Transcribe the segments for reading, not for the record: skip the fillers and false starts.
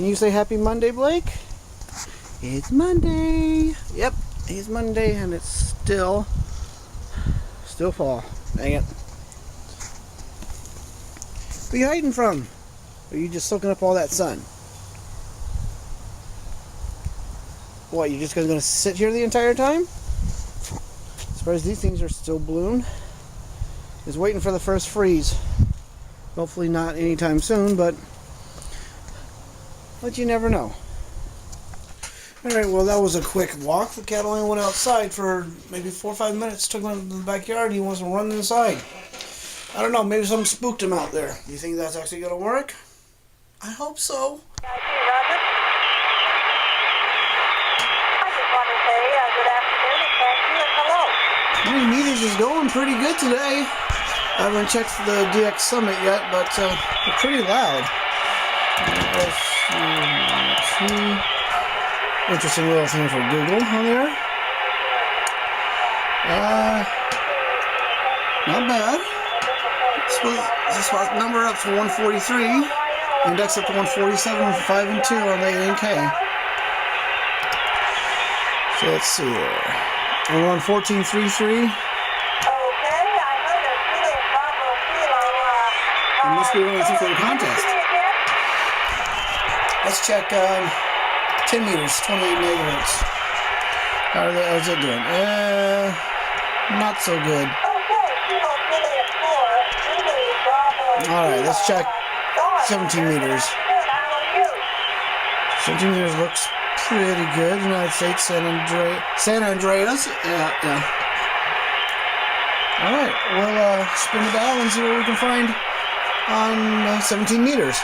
Can you say happy Monday, Blake? It's Monday. Yep, it's Monday and it's still fall. Dang it. What are you hiding from? Or are you just soaking up all that sun? What, you're just gonna sit here the entire time? As far as these things are still blooming. Is waiting for the first freeze. Hopefully not anytime soon, but you never know. Alright, well that was a quick walk. The cat only went outside for maybe 4 or 5 minutes, took him to the backyard, he wants to run inside. I don't know, maybe something spooked him out there. Do you think that's actually going to work? I hope so. Good afternoon, thank you, and hello. 20 meters is going pretty good today. I haven't checked the DX Summit yet, but they're pretty loud. Interesting little thing for Google on there. Not bad. This number up to 143. Index up to 147 with 5 and 2 on the A&K. So let's see here. We're on 1433. It must be one of the things for the contest. Let's check 10 meters, 28 megahertz. How's it doing? Not so good. Alright, let's check 17 meters. 17 meters looks pretty good. United States, San Andreas. Yeah. Alright, we'll spin the dial and see what we can find on 17 meters.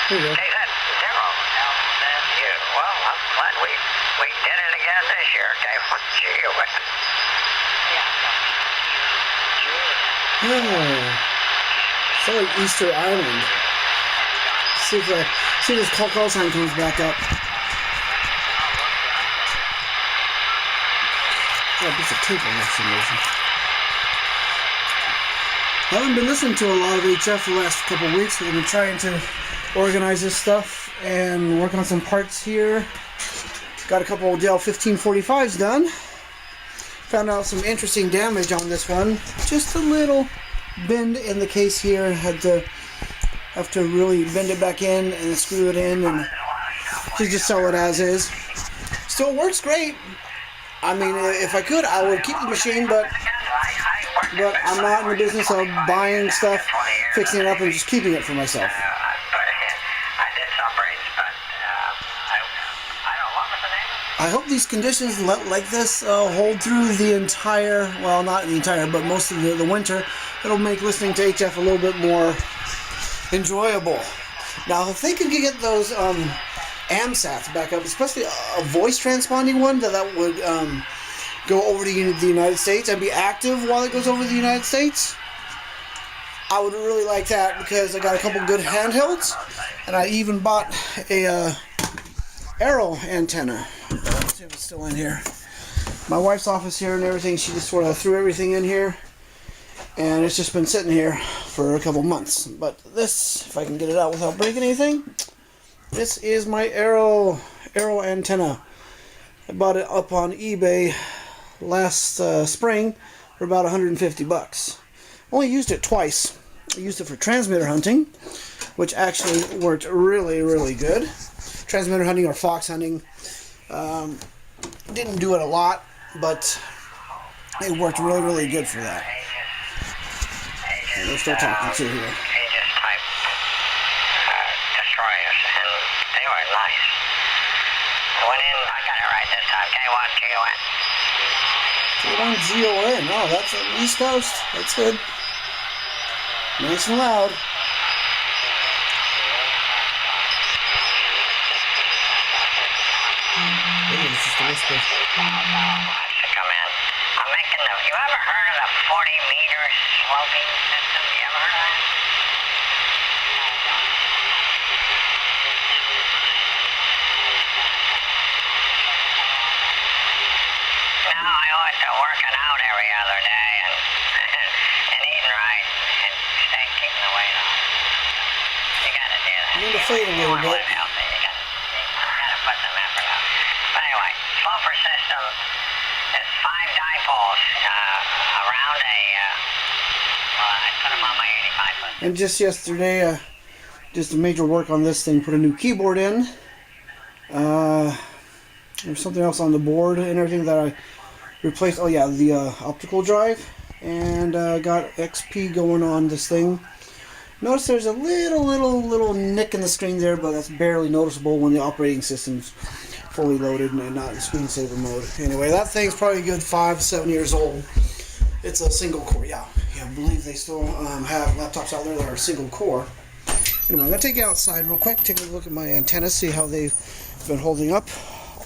Here you go. Hey, that's 0. Well, I'm glad we did it again this year, okay? Oh, it's like Easter Island. See if this call sign comes back up. Oh, a piece of tape on that for some reason. I haven't been listening to a lot of HF the last couple of weeks, but I've been trying to organize this stuff and work on some parts here. Got a couple of Dell 1545s done. Found out some interesting damage on this one. Just a little bend in the case here. Have to really bend it back in and screw it in and just sell it as is. Still works great. I mean, if I could, I would keep the machine, but I'm not in the business of buying stuff, fixing it up, and just keeping it for myself. I hope these conditions like this hold through the entire, well, not the entire, but most of the winter. It'll make listening to HF a little bit more enjoyable. Now, if they could get those AMSATs back up, especially a voice transponding one that would go over to the United States and be active while it goes over the United States, I would really like that, because I got a couple good handhelds, and I even bought a Arrow antenna. Let's see if it's still in here. My wife's office here and everything, she just sort of threw everything in here, and it's just been sitting here for a couple months. But this, if I can get it out without breaking anything, this is my Arrow antenna. I bought it up on eBay last spring for about 150 bucks. Only used it twice. I used it for transmitter hunting, which actually worked really, really good. Transmitter hunting or fox hunting. Didn't do it a lot, but it worked really, really good for that. And they're still talking to here. He just typed destroy us, and they were nice. Went in, I got it right this time. K1GON. K1GON. Oh, that's on the East Coast. That's good. Nice and loud. this, but... Wants to come in. I'm making the... You ever heard of the 40-meter sloping system? You ever heard of that? No, I owe it to working out every other day and eating right and keeping the weight off. You gotta do that. You need to fade a little bit. You gotta put some effort out. But anyway, sloper system is 5 dipoles around a, well, I put them on my 85 foot. And just yesterday, just a major work on this thing, put a new keyboard in. There's something else on the board and everything that I replaced. Oh yeah, the optical drive. And got XP going on this thing. Notice there's a little nick in the screen there, but that's barely noticeable when the operating system's fully loaded and not in screensaver mode. Anyway, that thing's probably a good 5-7 years old. It's a single core. Yeah, I believe they still have laptops out there that are single core. Anyway, I'm gonna take you outside real quick, take a look at my antennas, see how they've been holding up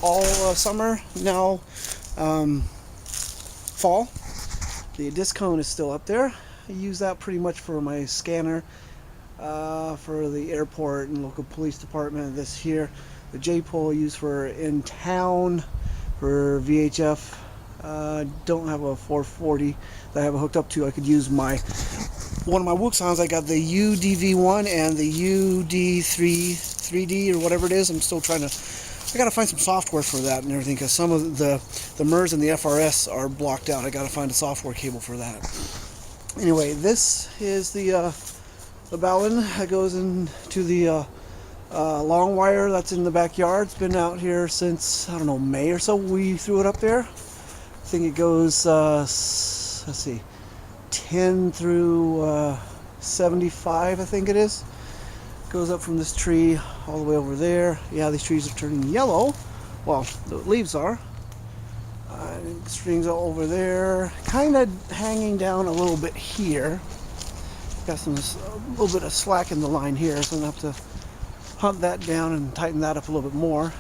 all summer. Now, fall. The disc cone is still up there. I use that pretty much for my scanner, for the airport and local police department. This here, the J-pole I use for in town for VHF. Don't have a 440 that I have it hooked up to. I could use one of my Wuxons. I got the UDV1 and the UD3D or whatever it is. I'm still trying to. I gotta find some software for that and everything, because some of the MERS and the FRS are blocked out. I gotta find a software cable for that. Anyway, this is the balun that goes into the long wire that's in the backyard. It's been out here since, I don't know, May or so. We threw it up there. I think it goes, let's see, 10 through 75, I think it is. Goes up from this tree all the way over there. Yeah, these trees are turning yellow. Well, the leaves are. Strings all over there. Kind of hanging down a little bit here. Got a little bit of slack in the line here, so I'm going to have to hunt that down and tighten that up a little bit more.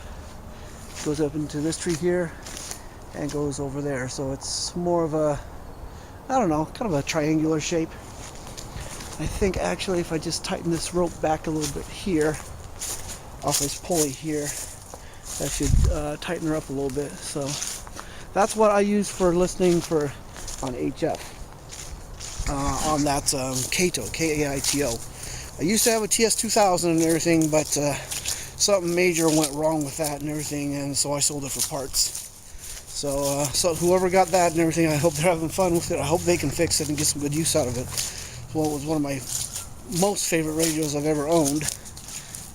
Goes up into this tree here and goes over there. So it's more of a, I don't know, kind of a triangular shape. I think actually if I just tighten this rope back a little bit here, off this pulley here, that should tighten her up a little bit. So that's what I use for listening for on HF. On that Kaito, K-A-I-T-O. I used to have a TS2000 and everything, but something major went wrong with that and everything, and so I sold it for parts. So whoever got that and everything, I hope they're having fun with it. I hope they can fix it and get some good use out of it. Well, it was one of my most favorite radios I've ever owned,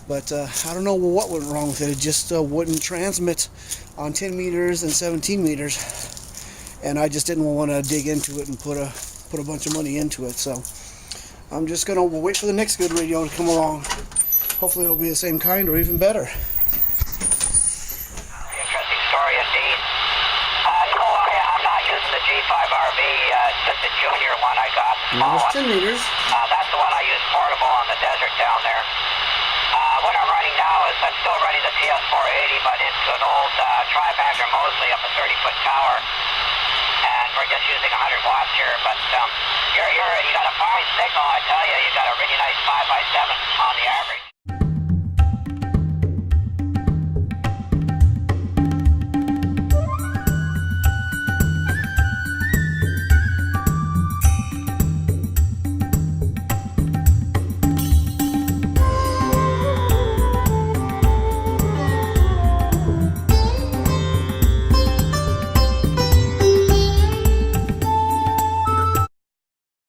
but I don't know what went wrong with it. It just wouldn't transmit on 10 meters and 17 meters, and I just didn't want to dig into it and put a bunch of money into it. So I'm just gonna wait for the next good radio to come along. Hopefully it'll be the same kind or even better. Interesting story indeed. I'm not using the G5RV, just the junior one I got. It's 10 meters. That's the one I use portable on the desert down there. What I'm running now is I'm still running the TS480, but it's an old Tri-Bagger Mosley up a 30-foot tower. And we're just using 100 watts here, but you got a fine signal, I tell you. You got a really nice 5x7 on the average.